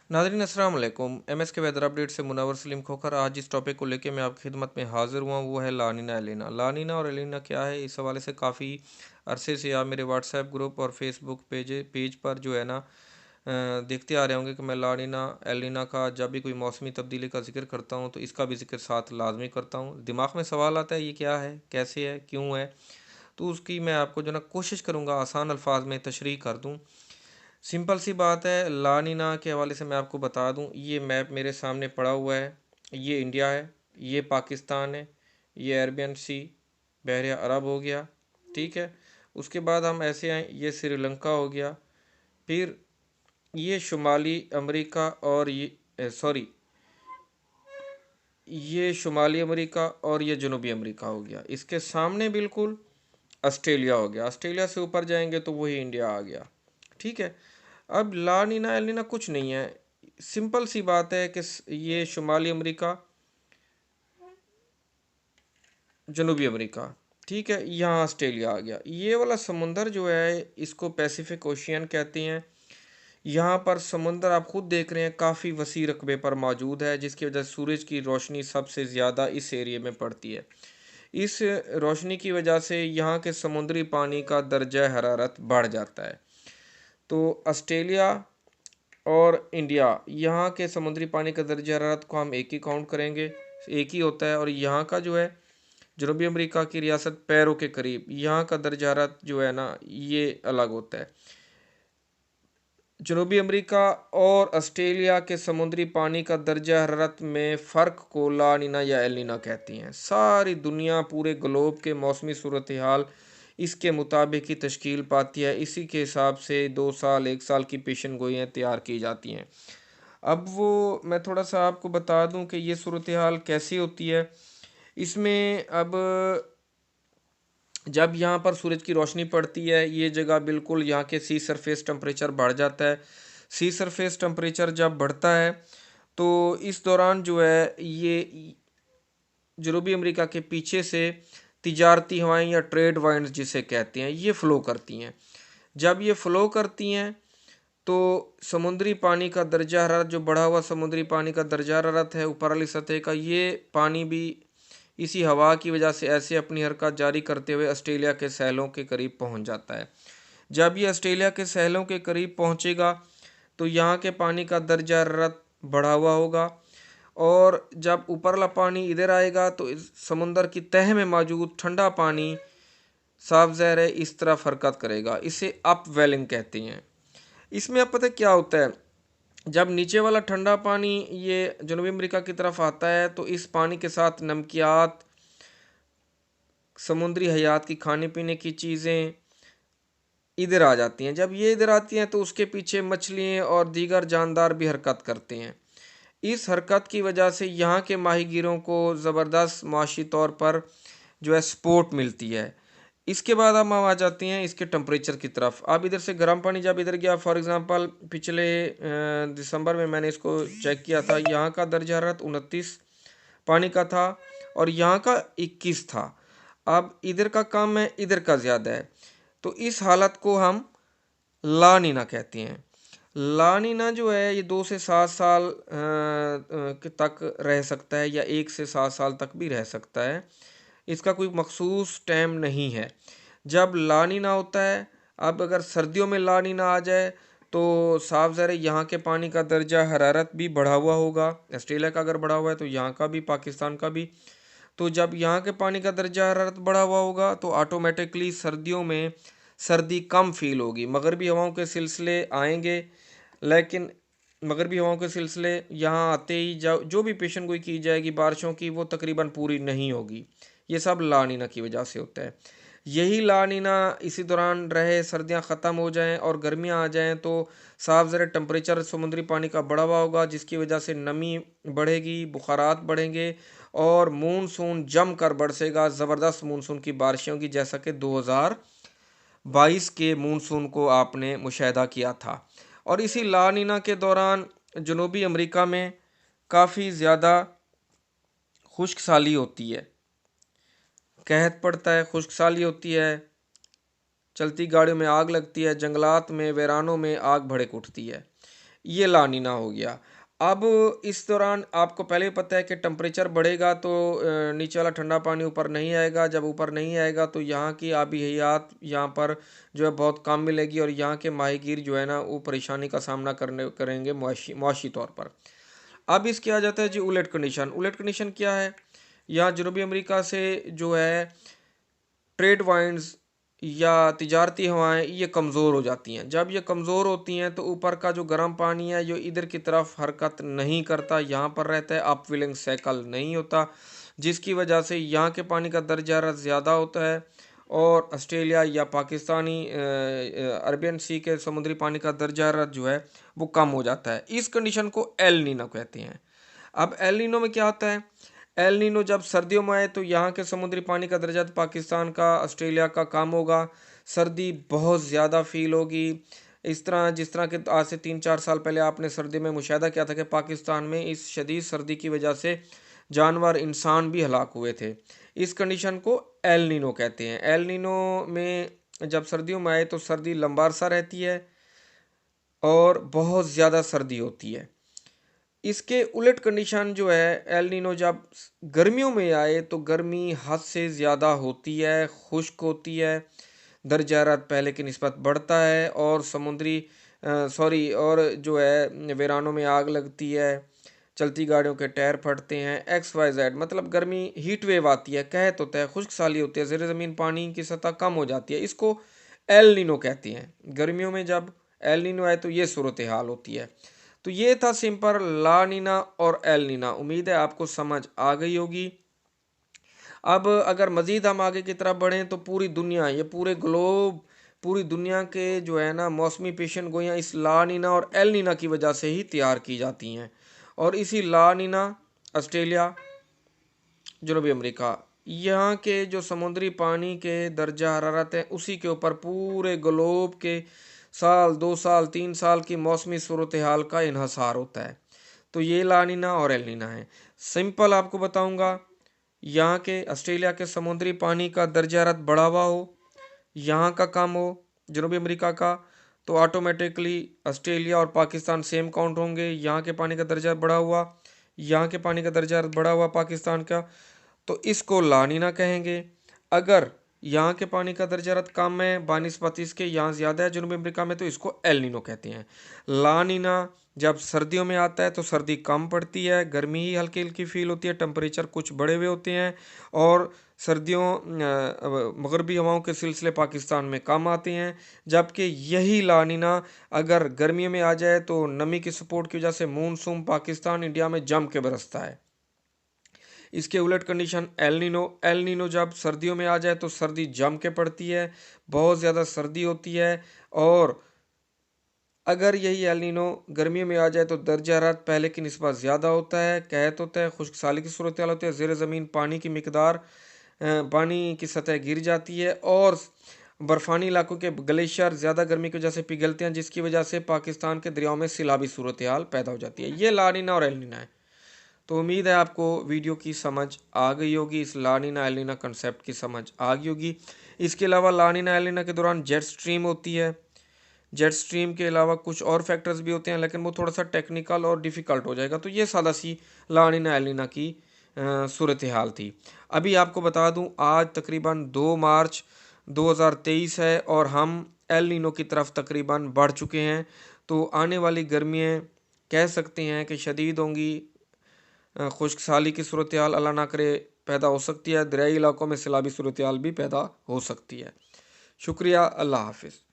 नाज़रीन अस्सलाम वालेकुम। एमएस के वेदर अपडेट से मुनव्वर सलीम खोखर आज इस टॉपिक को लेके मैं आपकी खिदमत में हाजिर हुआ हूँ। वो है लानीना एलिना। लानीना और एलिना क्या है, इस हवाले से काफ़ी अरसे से आप मेरे व्हाट्सएप ग्रुप और फेसबुक पेज पर जो है ना देखते आ रहे होंगे कि मैं लानीना एलिना का जब भी कोई मौसमी तब्दीली का जिक्र करता हूँ तो इसका भी जिक्र साथ लाजमी करता हूँ। दिमाग में सवाल आता है ये क्या है, कैसे है, क्यों है, तो उसकी मैं आपको जो ना कोशिश करूँगा आसान अल्फाज में तशरीह कर दूँ। सिंपल सी बात है, ला नीना के हवाले से मैं आपको बता दूं, ये मैप मेरे सामने पड़ा हुआ है। ये इंडिया है, ये पाकिस्तान है, ये अरबियन सी बहर अरब हो गया, ठीक है। उसके बाद हम ऐसे आए, ये श्रीलंका हो गया, फिर ये शुमाली अमेरिका और ये सॉरी ये शुमाली अमेरिका और ये जनूबी अमेरिका हो गया। इसके सामने बिल्कुल ऑस्ट्रेलिया हो गया। ऑस्ट्रेलिया से ऊपर जाएंगे तो वही इंडिया आ गया, ठीक है। अब ला नीना एल नीना कुछ नहीं है, सिंपल सी बात है कि ये शुमाली अमेरिका, जनूबी अमेरिका, ठीक है, यहाँ ऑस्ट्रेलिया आ गया। ये वाला समुंदर जो है इसको पैसिफिक ओशियन कहते हैं। यहाँ पर समुंदर आप खुद देख रहे हैं काफ़ी वसी रकबे पर मौजूद है, जिसकी वजह से सूरज की रोशनी सबसे ज़्यादा इस एरिए में पड़ती है। इस रोशनी की वजह से यहाँ के समुद्री पानी का दर्जा हरारत बढ़ जाता है। तो ऑस्ट्रेलिया और इंडिया, यहाँ के समुद्री पानी का दर्जा हरारत को हम एक ही काउंट करेंगे, एक ही होता है। और यहाँ का जो है जनूबी अमेरिका की रियासत पैरो के करीब, यहाँ का दर्जा हरारत जो है ना ये अलग होता है। जनूबी अमेरिका और ऑस्ट्रेलिया के समुद्री पानी का दर्जा हरारत में फ़र्क को ला नीना या एल नीना कहती हैं। सारी दुनिया, पूरे ग्लोब के मौसमी सूरत हाल इसके मुताबिक ही तश्कील पाती है। इसी के हिसाब से 2 साल 1 साल की पेशन गोइयाँ तैयार की जाती हैं। अब वो मैं थोड़ा सा आपको बता दूं कि ये सूरत हाल कैसी होती है। इसमें अब जब यहाँ पर सूरज की रोशनी पड़ती है, ये जगह बिल्कुल यहाँ के सी सरफेस टेम्परेचर बढ़ जाता है। सी सरफेस टेम्परेचर जब बढ़ता है तो इस दौरान जो है ये जनूबी अमेरिका के पीछे से तिजारती हवाएं या ट्रेड वाइंड्स जिसे कहते हैं ये फ़्लो करती हैं। जब ये फ़्लो करती हैं तो समुद्री पानी का दर्जा हरारत, जो बढ़ा हुआ समुद्री पानी का दर्जा हरारत है ऊपर वाली सतह का, ये पानी भी इसी हवा की वजह से ऐसे अपनी हरकत जारी करते हुए ऑस्ट्रेलिया के सैलों के करीब पहुंच जाता है। जब ये ऑस्ट्रेलिया के सैलों के करीब पहुंचेगा तो यहाँ के पानी का दर्जा हरारत बढ़ा हुआ होगा, और जब ऊपर वाला पानी इधर आएगा तो इस समुंदर की तह में मौजूद ठंडा पानी साफ ज़हर है इस तरफ हरकत करेगा। इसे अप वेलिंग कहते हैं। इसमें अब पता क्या होता है, जब नीचे वाला ठंडा पानी ये जनूबी अमेरिका की तरफ आता है तो इस पानी के साथ नमकियात, समुद्री हयात की खाने पीने की चीज़ें इधर आ जाती हैं। जब ये इधर आती हैं तो उसके पीछे मछलियाँ और दीगर जानदार भी हरकत करते हैं। इस हरकत की वजह से यहाँ के माहीगीरों को ज़बरदस्त माशी तौर पर जो है सपोर्ट मिलती है। इसके बाद हम आ जाते हैं इसके टेम्परेचर की तरफ। अब इधर से गर्म पानी जब इधर गया, फॉर एग्ज़ाम्पल पिछले दिसंबर में मैंने इसको चेक किया था, यहाँ का दर्जा हरारत 29 पानी का था और यहाँ का 21 था। अब इधर का कम है, इधर का ज़्यादा है, तो इस हालत को हम ला नीना कहते हैं। ला नीना जो है ये 2 से 7 साल तक रह सकता है या 1 से 7 साल तक भी रह सकता है। इसका कोई मखसूस टाइम नहीं है जब ला नीना होता है। अब अगर सर्दियों में ला नीना आ जाए तो साफ ज़ाहिर है यहाँ के पानी का दर्जा हरारत भी बढ़ा हुआ होगा। ऑस्ट्रेलिया का अगर बढ़ा हुआ है तो यहाँ का भी, पाकिस्तान का भी। तो जब यहाँ के पानी का दर्जा हरारत बढ़ा हुआ होगा तो ऑटोमेटिकली सर्दियों में सर्दी कम फील होगी। मगरबी हवाओं के सिलसिले आएंगे, लेकिन मगरबी हवाओं के सिलसिले यहाँ आते ही जो भी पेशन गोई की जाएगी बारिशों की वो तकरीबन पूरी नहीं होगी। ये सब ला नीना की वजह से होता है। यही ला नीना इसी दौरान रहे, सर्दियाँ ख़त्म हो जाएं और गर्मियाँ आ जाएं तो साफ ज़रा टेम्परेचर समुद्री पानी का बढ़ा हुआ होगा, जिसकी वजह से नमी बढ़ेगी, बुखारात बढ़ेंगे और मानसून जम कर बरसेगा। ज़बरदस्त मानसून की बारिशें होंगी, जैसा कि 2022 के मानसून को आपने मुशाहिदा किया था। और इसी ला नीना के दौरान जनूबी अमेरिका में काफ़ी ज़्यादा खुश्क साली होती है, कहत पड़ता है, खुश्क साली होती है, चलती गाड़ियों में आग लगती है, जंगलात में, वीरानों में आग भड़क उठती है। ये ला नीना हो गया। अब इस दौरान आपको पहले ही पता है कि टेम्परेचर बढ़ेगा तो नीचे वाला ठंडा पानी ऊपर नहीं आएगा। जब ऊपर नहीं आएगा तो यहाँ की आबी हयात यहाँ पर जो है बहुत कम मिलेगी और यहाँ के माहीगीर जो है ना वो परेशानी का सामना करेंगे मुआशी तौर पर। अब इसके आ जाता है जी उलट कंडीशन। उलट कंडीशन क्या है? यहाँ जनूबी अमेरिका से जो है ट्रेड वाइंड्स या तिजारती हवाएं ये कमज़ोर हो जाती हैं। जब ये कमज़ोर होती हैं तो ऊपर का जो गर्म पानी है जो इधर की तरफ हरकत नहीं करता, यहाँ पर रहता है, अपविलिंग साइकिल नहीं होता, जिसकी वजह से यहाँ के पानी का दर्जा हरारत ज़्यादा होता है और ऑस्ट्रेलिया या पाकिस्तानी अरबियन सी के समुद्री पानी का दर्जा हरारत जो है वो कम हो जाता है। इस कंडीशन को एल नीनो कहते हैं। अब एल नीनो में क्या होता है? एल नीनो जब सर्दियों में आए तो यहाँ के समुद्री पानी का दर्जा पाकिस्तान का, ऑस्ट्रेलिया का कम होगा, सर्दी बहुत ज़्यादा फील होगी। इस तरह जिस तरह के आज से 3-4 साल पहले आपने सर्दी में मुशाहिदा किया था कि पाकिस्तान में इस शदीद सर्दी की वजह से जानवर, इंसान भी हलाक हुए थे। इस कंडीशन को एल नीनो कहते हैं। एल नीनो में जब सर्दियों में आए तो सर्दी लंबा अरसा रहती है और बहुत ज़्यादा सर्दी होती है। इसके उलट कंडीशन जो है एल नीनो जब गर्मियों में आए तो गर्मी हद से ज़्यादा होती है, खुश्क होती है, दर्जा हरारत पहले की निस्बत बढ़ता है और और जो है वीरानों में आग लगती है, चलती गाड़ियों के टायर फटते हैं, XYZ मतलब गर्मी हीट वेव आती है, कहत होता है, खुश्क साली होती है, ज़ेर ज़मीन पानी की सतह कम हो जाती है। इसको एल नीनो कहते हैं। गर्मियों में जब एल नीनो आए तो ये सूरत हाल होती है। तो ये था सिंपल ला नीना और एल नीना। उम्मीद है आपको समझ आ गई होगी। अब अगर मज़ीद हम आगे की तरफ बढ़ें तो पूरी दुनिया, ये पूरे ग्लोब, पूरी दुनिया के जो है ना मौसमी पेशन गोइयाँ इस ला नीना और एल नीना की वजह से ही तैयार की जाती हैं। और इसी ला नीना ऑस्ट्रेलिया, जनूबी अमेरिका, यहाँ के जो समुद्री पानी के दर्जा हरारत है उसी के ऊपर पूरे ग्लोब के साल, 2 साल, 3 साल की मौसमी सूरत हाल का इन्हसार होता है। तो ये ला नीना और एल नीना है। सिंपल आपको बताऊंगा, यहाँ के ऑस्ट्रेलिया के समुद्री पानी का दर्जा हरारत बढ़ा हुआ हो, यहाँ का कम हो जनूबी अमेरिका का, तो ऑटोमेटिकली ऑस्ट्रेलिया और पाकिस्तान सेम काउंट होंगे। यहाँ के पानी का दर्जा बढ़ा हुआ, यहाँ के पानी का दर्जा बढ़ा हुआ पाकिस्तान का, तो इसको ला नीना कहेंगे। अगर यहाँ के पानी का दर्जा हरारत कम है बानिस्बत इसके, यहाँ ज़्यादा है जनूबी अमेरिका में, तो इसको एल नीनो कहते हैं। ला नीना जब सर्दियों में आता है तो सर्दी कम पड़ती है, गर्मी ही हल्की हल्की फील होती है, टेम्परेचर कुछ बढ़े हुए होते हैं और सर्दियों मगरबी हवाओं के सिलसिले पाकिस्तान में कम आते हैं। जबकि यही ला नीना अगर गर्मियों में आ जाए तो नमी की सपोर्ट की वजह से मानसून पाकिस्तान इंडिया में जम के बरसता है। इसके उलट condition El Nino. El Nino जब सर्दियों में आ जाए तो सर्दी जम के पड़ती है, बहुत ज़्यादा सर्दी होती है। और अगर यही एल नीनो गर्मियों में आ जाए तो दर्जा हरारत पहले की निस्बत ज़्यादा होता है, कहत होता है, खुश्क साली की सूरत हाल होती है, ज़ेर ज़मीन पानी की मिकदार, पानी की सतह गिर जाती है और बर्फ़ानी इलाकों के ग्लेशियर ज़्यादा गर्मी की वजह से पिघलते हैं, जिसकी वजह से पाकिस्तान के दरियाओं में सैलाबी सूरत हाल पैदा हो जाती है। ये ला नीना और एल नीना है। तो उम्मीद है आपको वीडियो की समझ आ गई होगी, इस ला नीना एल नीना कंसेप्ट की समझ आ गई होगी। इसके अलावा ला नीना एल नीना के दौरान जेट स्ट्रीम होती है। जेट स्ट्रीम के अलावा कुछ और फैक्टर्स भी होते हैं लेकिन वो थोड़ा सा टेक्निकल और डिफ़िकल्ट हो जाएगा। तो ये सादा सी ला नीना एल नीना की सूरत हाल थी। अभी आपको बता दूं आज तकरीबन 2 मार्च 2023 है और हम एल नीनो की तरफ तकरीबन बढ़ चुके हैं। तो आने वाली गर्मियाँ कह सकते हैं कि शदीद होंगी, खुश्क साली की सूरत हाल अल्लाह ना करे पैदा हो सकती है, दरियाई इलाकों में सैलाबी सूरत हाल भी पैदा हो सकती है। शुक्रिया, अल्लाह हाफिज़।